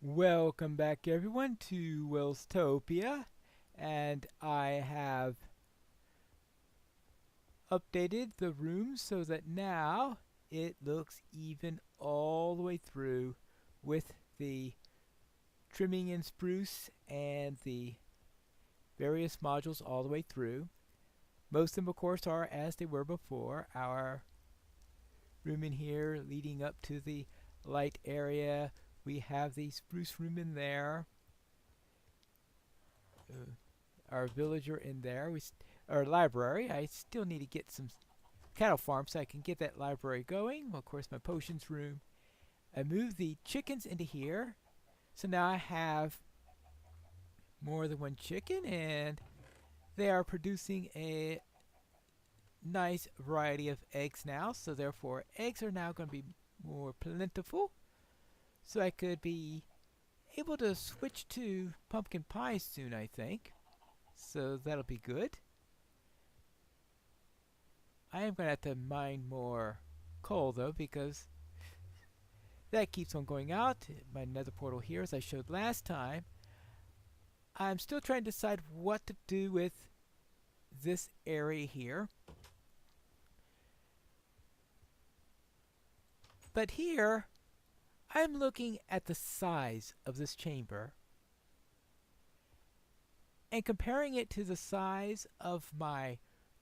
Welcome back everyone to Welstopia, and I have updated the room so that now it looks even all the way through with the trimming and spruce and the various modules all the way through. Most of them of course are as they were before. Our room in here leading up to the light area. We have the spruce room in there. Uh, our villager in there. Our library. I still need to get some cattle farm so I can get that library going. Well, of course, my potions room. I moved the chickens into here, so now I have more than one chicken, and they are producing a nice variety of eggs now. So therefore, eggs are now going to be more plentiful. So I could be able to switch to pumpkin pie soon, I think. So that'll be good. I am going to have to mine more coal though, because that keeps on going out. My nether portal here, as I showed last time. I'm still trying to decide what to do with this area here. But here, I'm looking at the size of this chamber and comparing it to the size of my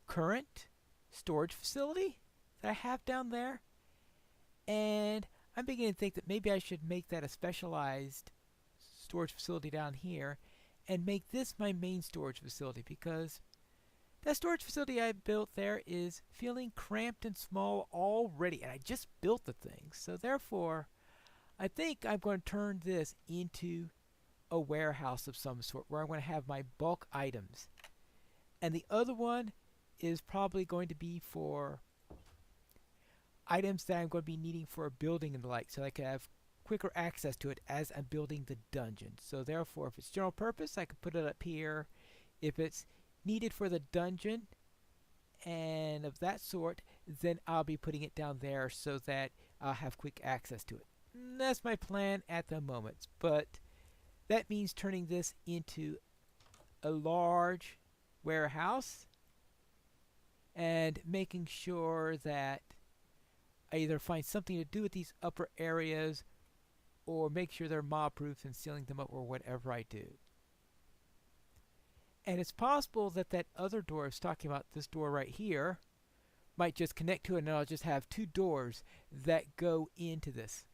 current storage facility that I have down there. And I'm beginning to think that maybe I should make that a specialized storage facility down here and make this my main storage facility, because that storage facility I built there is feeling cramped and small already, and I just built the thing. So therefore, I think I'm going to turn this into a warehouse of some sort where I'm going to have my bulk items. And the other one is probably going to be for items that I'm going to be needing for a building and the like, so I can have quicker access to it as I'm building the dungeon. So therefore, if it's general purpose, I can put it up here. If it's needed for the dungeon and of that sort, then I'll be putting it down there so that I'll have quick access to it. That's my plan at the moment, but that means turning this into a large warehouse and making sure that I either find something to do with these upper areas or make sure they're mob proof and sealing them up, or whatever I do. And it's possible that that other door I was talking about, this door right here, might just connect to it, and I'll just have two doors that go into this.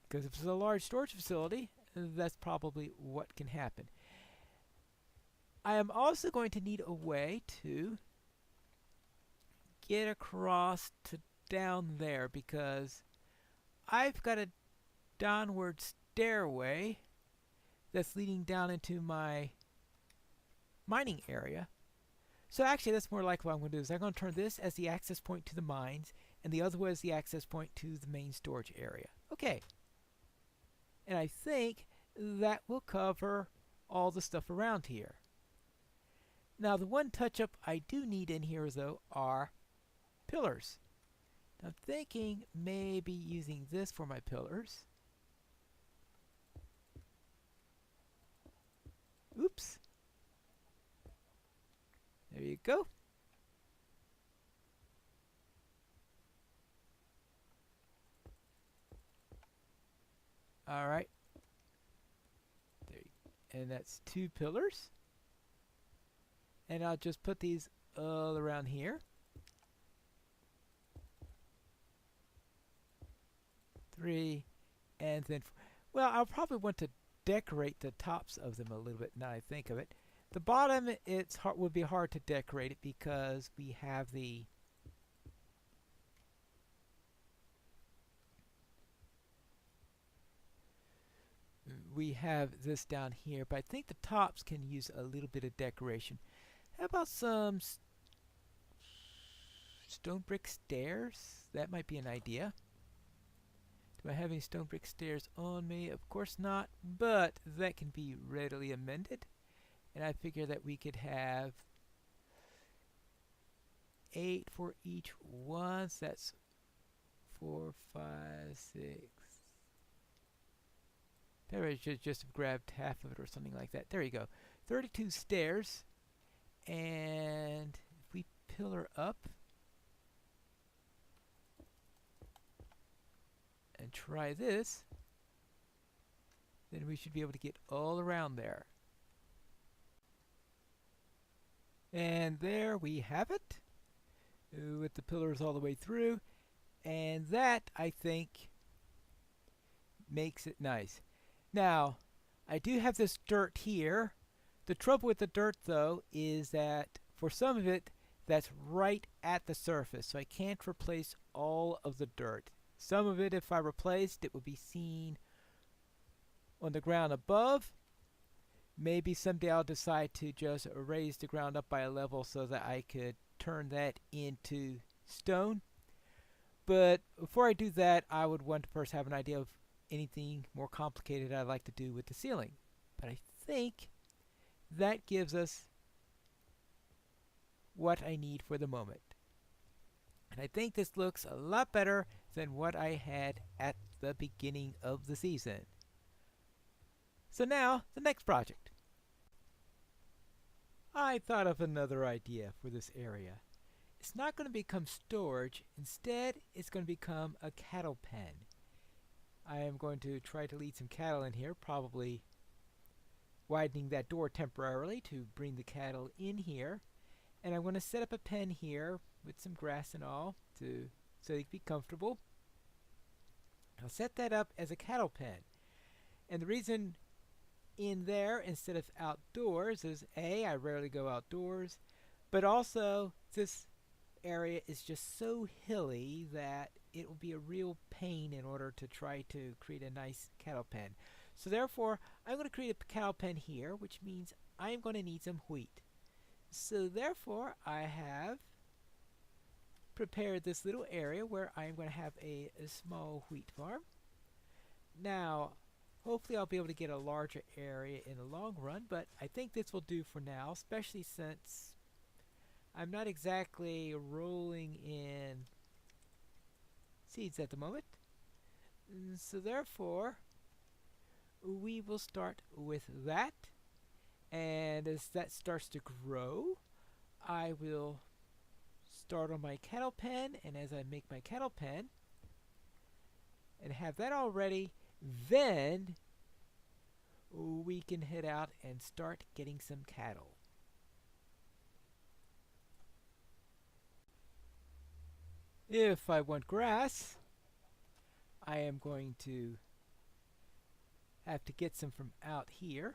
Because if it's a large storage facility, that's probably what can happen. I am also going to need a way to get across to down there, because I've got a downward stairway that's leading down into my mining area. So actually that's more like what I'm going to do is I'm going to turn this as the access point to the mines, and the other one as the access point to the main storage area. Okay. And I think that will cover all the stuff around here. Now the one touch-up I do need in here though are pillars. I'm thinking maybe using this for my pillars. Oops. There you go. Alright. And that's two pillars. And I'll just put these all around here. 3, and then, well, I'll probably want to decorate the tops of them a little bit now I think of it. The bottom, would be hard to decorate it because we have this down here, but I think the tops can use a little bit of decoration. How about some stone brick stairs? That might be an idea. Do I have any stone brick stairs on me? Of course not, but that can be readily amended. And I figure that we could have 8 for each one. So that's 4, 5, 6. There I should just have grabbed half of it or something like that. There you go. 32 stairs. And if we pillar up and try this, then we should be able to get all around there. And there we have it, with the pillars all the way through. And that, I think, makes it nice. Now, I do have this dirt here. The trouble with the dirt, though, is that for some of it, that's right at the surface, so I can't replace all of the dirt. Some of it, if I replaced, it would be seen on the ground above. Maybe someday I'll decide to just raise the ground up by a level so that I could turn that into stone. But before I do that, I would want to first have an idea of anything more complicated I'd like to do with the ceiling. But I think that gives us what I need for the moment. And I think this looks a lot better than what I had at the beginning of the season. So now, the next project. I thought of another idea for this area. It's not going to become storage. Instead, it's going to become a cattle pen. I am going to try to lead some cattle in here, probably widening that door temporarily to bring the cattle in here. And I'm going to set up a pen here with some grass and all so they can be comfortable. I'll set that up as a cattle pen. And the reason in there instead of outdoors is A, I rarely go outdoors, but also this area is just so hilly that it will be a real pain in order to try to create a nice cattle pen. So therefore, I'm going to create a cattle pen here, which means I'm going to need some wheat. So therefore, I have prepared this little area where I'm going to have a small wheat farm. Now, hopefully I'll be able to get a larger area in the long run, but I think this will do for now, especially since I'm not exactly rolling in seeds at the moment. So therefore, we will start with that. And as that starts to grow, I will start on my cattle pen, and as I make my cattle pen and have that all ready, then we can head out and start getting some cattle. If I want grass, I am going to have to get some from out here.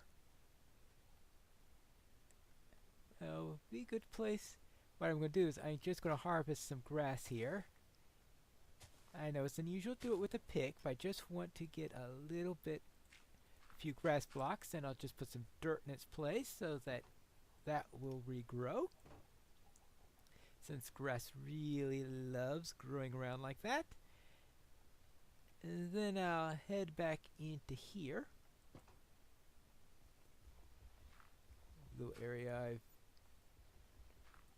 Oh, be a good place. What I'm going to do is I'm just going to harvest some grass here. I know it's unusual to do it with a pick, but I just want to get a little bit, a few grass blocks, and I'll just put some dirt in its place so that that will regrow. Since grass really loves growing around like that. And then I'll head back into here. Little area I've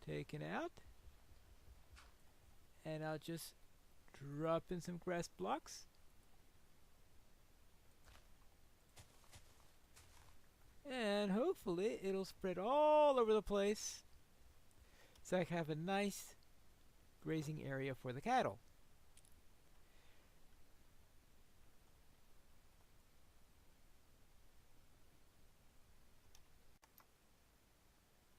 taken out. And I'll just drop in some grass blocks. And hopefully it'll spread all over the place so I can have a nice grazing area for the cattle.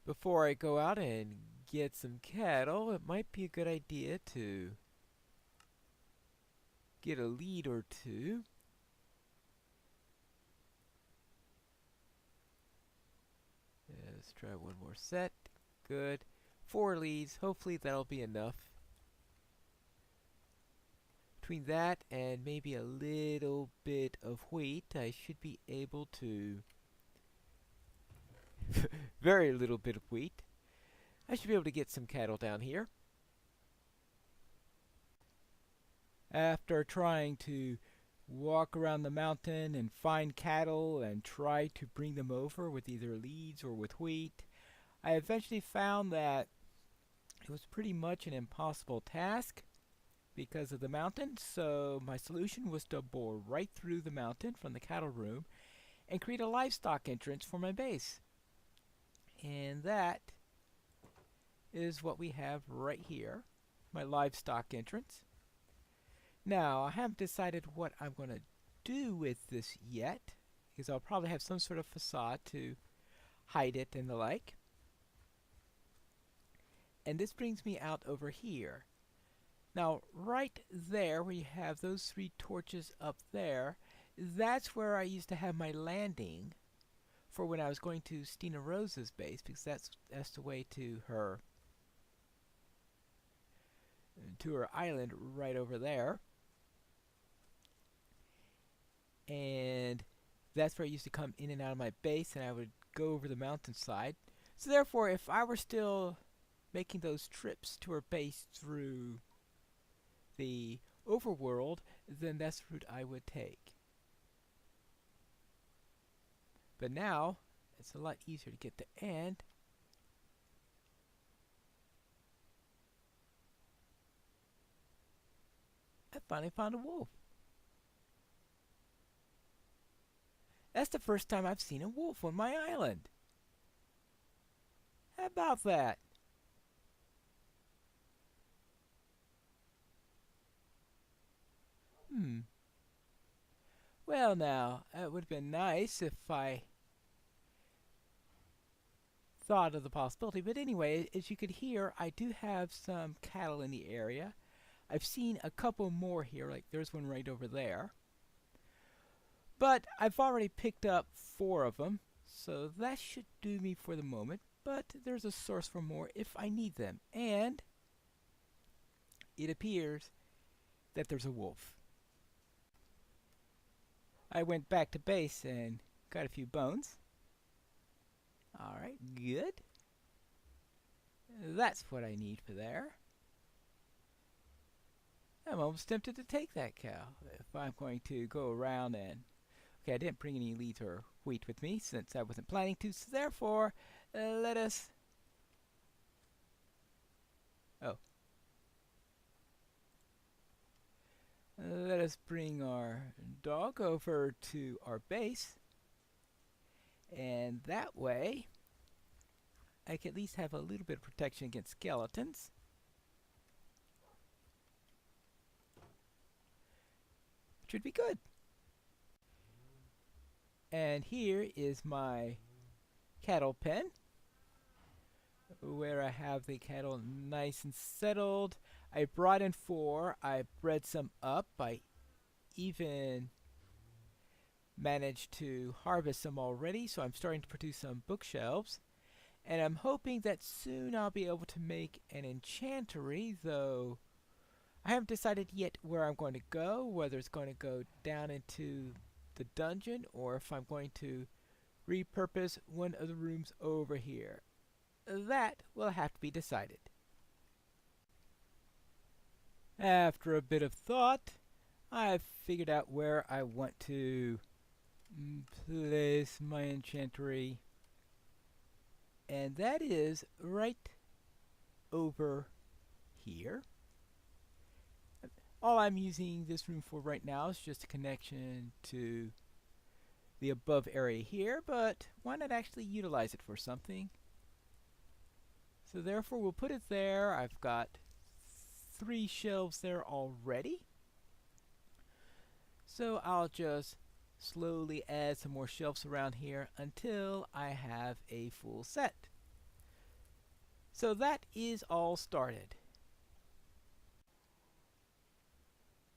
Before I go out and get some cattle, it might be a good idea to get a lead or two. Let's try one more set. Good. 4 leads. Hopefully that'll be enough. Between that and maybe a little bit of wheat, I should be able to very little bit of wheat. I should be able to get some cattle down here. After trying to walk around the mountain and find cattle and try to bring them over with either leads or with wheat, I eventually found that it was pretty much an impossible task. because of the mountain. So my solution was to bore right through the mountain from the cattle room and create a livestock entrance for my base. And that is what we have right here, my livestock entrance. Now, I haven't decided what I'm going to do with this yet, because I'll probably have some sort of facade to hide it and the like. And this brings me out over here. Now, right there where you have those 3 torches up there, that's where I used to have my landing for when I was going to Stina Rose's base, because that's the way to her island right over there. And that's where I used to come in and out of my base, and I would go over the mountainside. So therefore, if I were still making those trips to her base through the overworld, then that's the route I would take. But now, it's a lot easier to get to end. I finally found a wolf. That's the first time I've seen a wolf on my island. How about that? Well now, it would have been nice if I thought of the possibility. But anyway, as you could hear, I do have some cattle in the area. I've seen a couple more here, like there's one right over there. But I've already picked up 4 of them, so that should do me for the moment. But there's a source for more if I need them. And it appears that there's a wolf. I went back to base and got a few bones. Alright, good. That's what I need for there. I'm almost tempted to take that cow if I'm going to go around and... Okay, I didn't bring any leaves or wheat with me since I wasn't planning to, so therefore, let us... Let us bring our dog over to our base, and that way I can at least have a little bit of protection against skeletons. Which would be good. And here is my cattle pen, where I have the cattle nice and settled. I brought in 4. I bred some up. I even managed to harvest some already, so I'm starting to produce some bookshelves. And I'm hoping that soon I'll be able to make an enchantery, though I haven't decided yet where I'm going to go, whether it's going to go down into the dungeon or if I'm going to repurpose one of the rooms over here. That will have to be decided. After a bit of thought, I've figured out where I want to place my enchantery, and that is right over here. All I'm using this room for right now is just a connection to the above area here, but why not actually utilize it for something? So therefore we'll put it there. I've got 3 shelves there already. So I'll just slowly add some more shelves around here until I have a full set. So that is all started.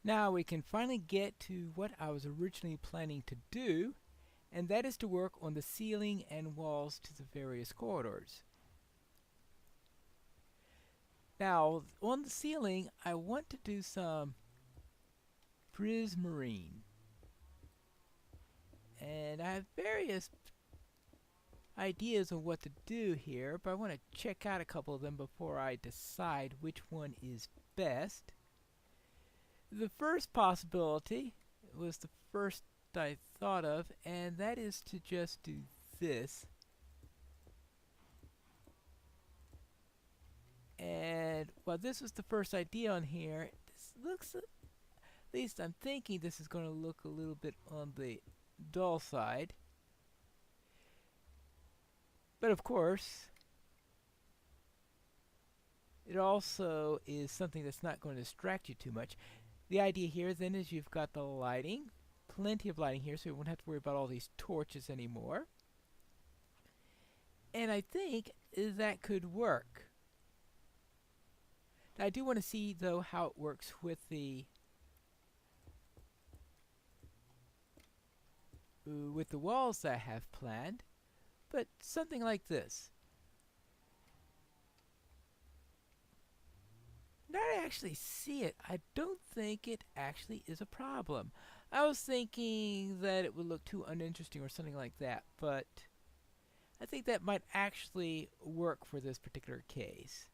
Now we can finally get to what I was originally planning to do, and that is to work on the ceiling and walls to the various corridors. Now, on the ceiling, I want to do some prismarine. And I have various ideas on what to do here, but I want to check out a couple of them before I decide which one is best. The first possibility was the first I thought of, and that is to just do this. And while this was the first idea on here, looks, at least I'm thinking this is going to look a little bit on the dull side. But of course, it also is something that's not going to distract you too much. The idea here then is you've got the lighting, plenty of lighting here, so you won't have to worry about all these torches anymore. And I think that could work. Now, I do want to see, though, how it works with the walls that I have planned. But something like this. Now that I actually see it, I don't think it actually is a problem. I was thinking that it would look too uninteresting or something like that, but I think that might actually work for this particular case.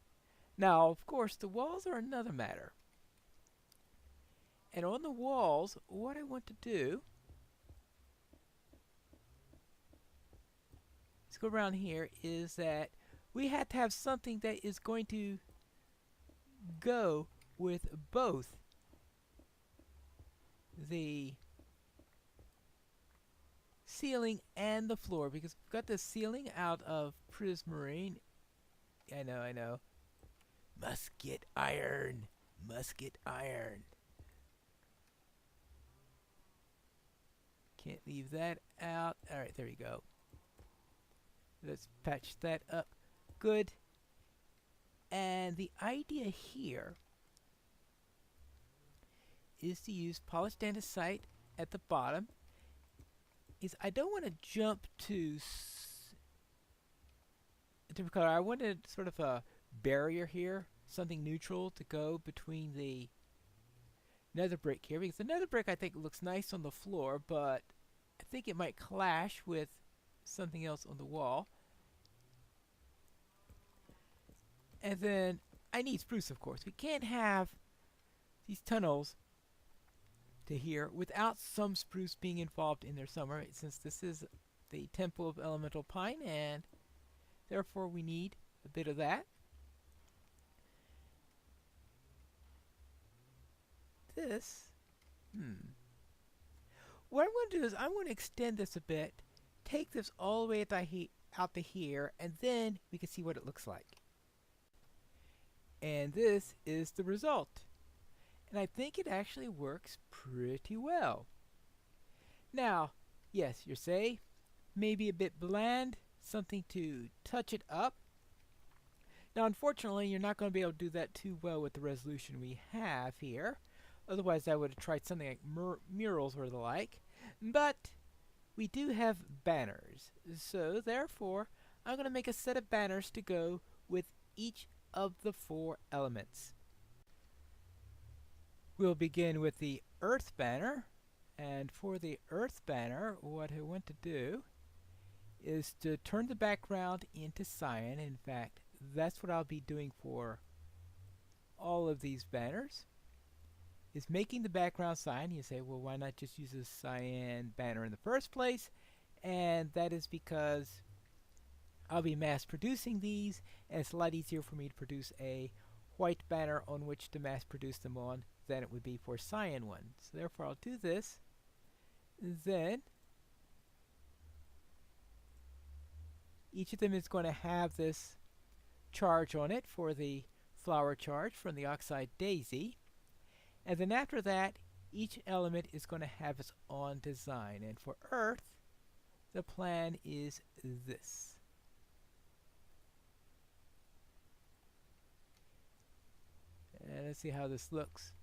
Now, of course, the walls are another matter. And on the walls, what I want to do is go around here is that we have to have something that is going to go with both the ceiling and the floor, because we've got the ceiling out of prismarine. I know. Musket iron. Can't leave that out. Alright, there you go. Let's patch that up. Good. And the idea here is to use polished andesite at the bottom. I don't want to jump to a different color. I wanted sort of a barrier here, something neutral to go between the nether brick here, because the nether brick I think looks nice on the floor, but I think it might clash with something else on the wall. And then I need spruce, of course. We can't have these tunnels to here without some spruce being involved in there somewhere, since this is the Temple of Elemental Pine, and therefore we need a bit of that. What I'm going to do is I'm going to extend this a bit, take this all the way out to here, and then we can see what it looks like. And this is the result. And I think it actually works pretty well. Now, yes, you say, maybe a bit bland, something to touch it up. Now, unfortunately, you're not going to be able to do that too well with the resolution we have here. Otherwise, I would have tried something like murals or the like. But we do have banners. So, therefore, I'm going to make a set of banners to go with each of the 4 elements. We'll begin with the Earth banner. And for the Earth banner, what I want to do is to turn the background into cyan. In fact, that's what I'll be doing for all of these banners, is making the background cyan. You say, well, why not just use a cyan banner in the first place? And that is because I'll be mass producing these, and it's a lot easier for me to produce a white banner on which to mass produce them on than it would be for cyan one. So therefore I'll do this. Then each of them is going to have this charge on it for the flower charge from the oxide daisy. And then after that, each element is going to have its own design. And for Earth, the plan is this. And let's see how this looks.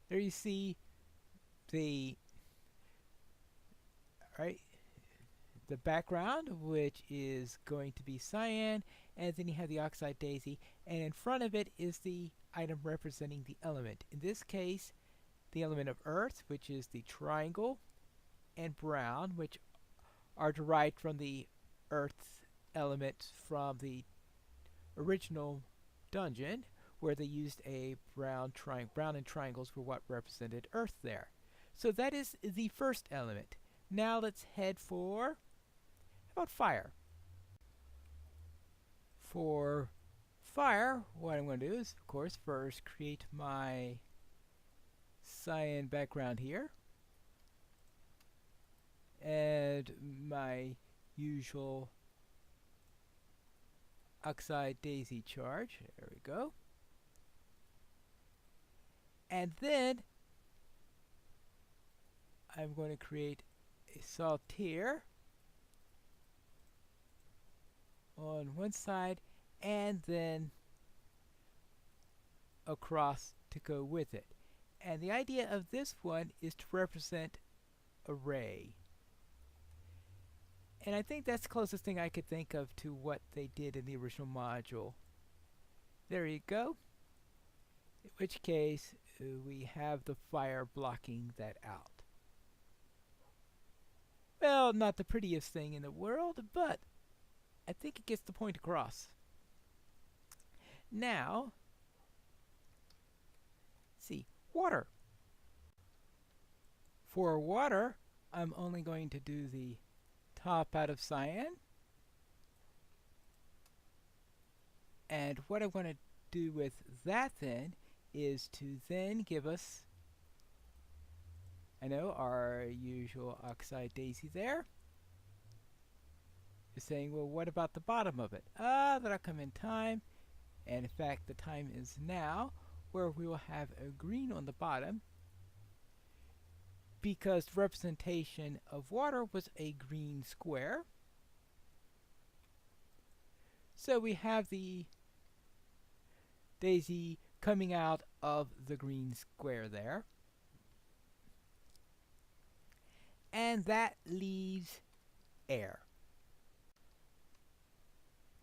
There you see the background, which is going to be cyan, and then you have the oxide daisy, and in front of it is the item representing the element. In this case, the element of Earth, which is the triangle, and brown, which are derived from the Earth element from the original dungeon, where they used a brown and triangles were what represented Earth there. So that is the first element. Now let's head for, how about fire? For fire, what I'm going to do is, of course, first create my cyan background here. And my usual oxide daisy charge. There we go. And then I'm going to create a saltire on one side and then across to go with it. And the idea of this one is to represent a ray. And I think that's the closest thing I could think of to what they did in the original module. There you go. In which case, we have the fire blocking that out. Well, not the prettiest thing in the world, but I think it gets the point across. Now, let's see, water. For water, I'm only going to do the top out of cyan. And what I'm going to do with that then is to then give us, I know, our usual oxide daisy there. You're saying, well, what about the bottom of it? That'll come in time. And in fact, the time is now, where we will have a green on the bottom, because the representation of water was a green square. So we have the daisy coming out of the green square there. And that leaves air.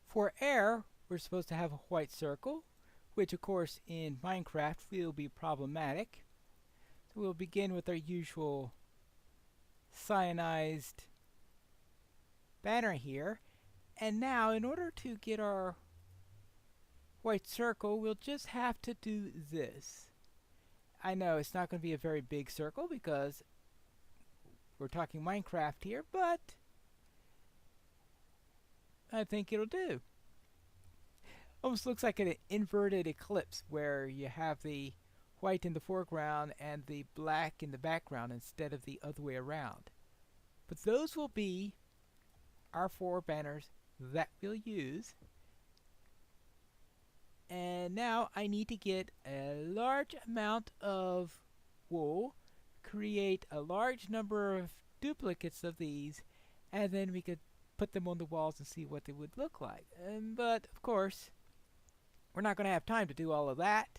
For air, we're supposed to have a white circle, which of course in Minecraft will be problematic. So we'll begin with our usual cyanized banner here. And now, in order to get our white circle, we'll just have to do this. I know it's not going to be a very big circle because we're talking Minecraft here, but I think it'll do. Almost looks like an inverted eclipse where you have the white in the foreground and the black in the background instead of the other way around. But those will be our 4 banners that we'll use. And now I need to get a large amount of wool, create a large number of duplicates of these, and then we could put them on the walls and see what they would look like. But of course, we're not going to have time to do all of that.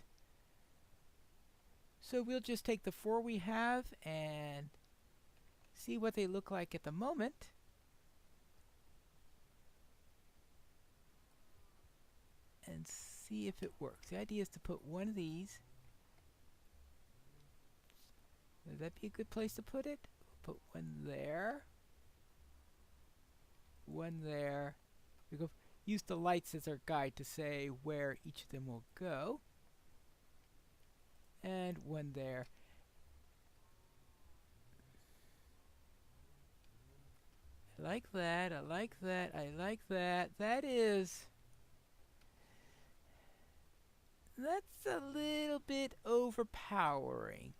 So we'll just take the 4 we have and see what they look like at the moment. And see if it works. The idea is to put one of these. Would that be a good place to put it? We'll put one there. One there. We go use the lights as our guide to say where each of them will go. And one there. I like that, I like that, I like that. That's a little bit overpowering.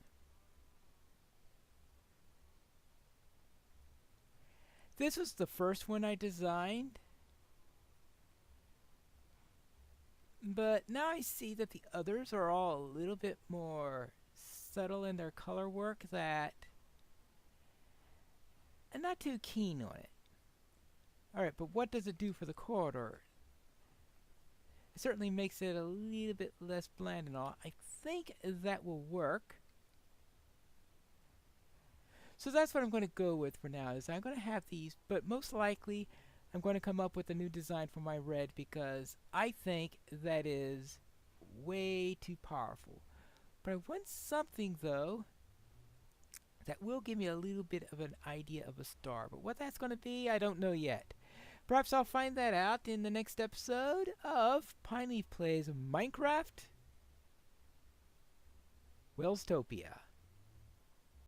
This was the first one I designed. But now I see that the others are all a little bit more subtle in their color work, that I'm not too keen on it. Alright, but what does it do for the corridor? It certainly makes it a little bit less bland and all. I think that will work. So that's what I'm going to go with for now, is I'm going to have these, but most likely I'm going to come up with a new design for my red because I think that is way too powerful. But I want something, though, that will give me a little bit of an idea of a star. But what that's going to be, I don't know yet. Perhaps I'll find that out in the next episode of Pineleaf Plays Minecraft Welstopia.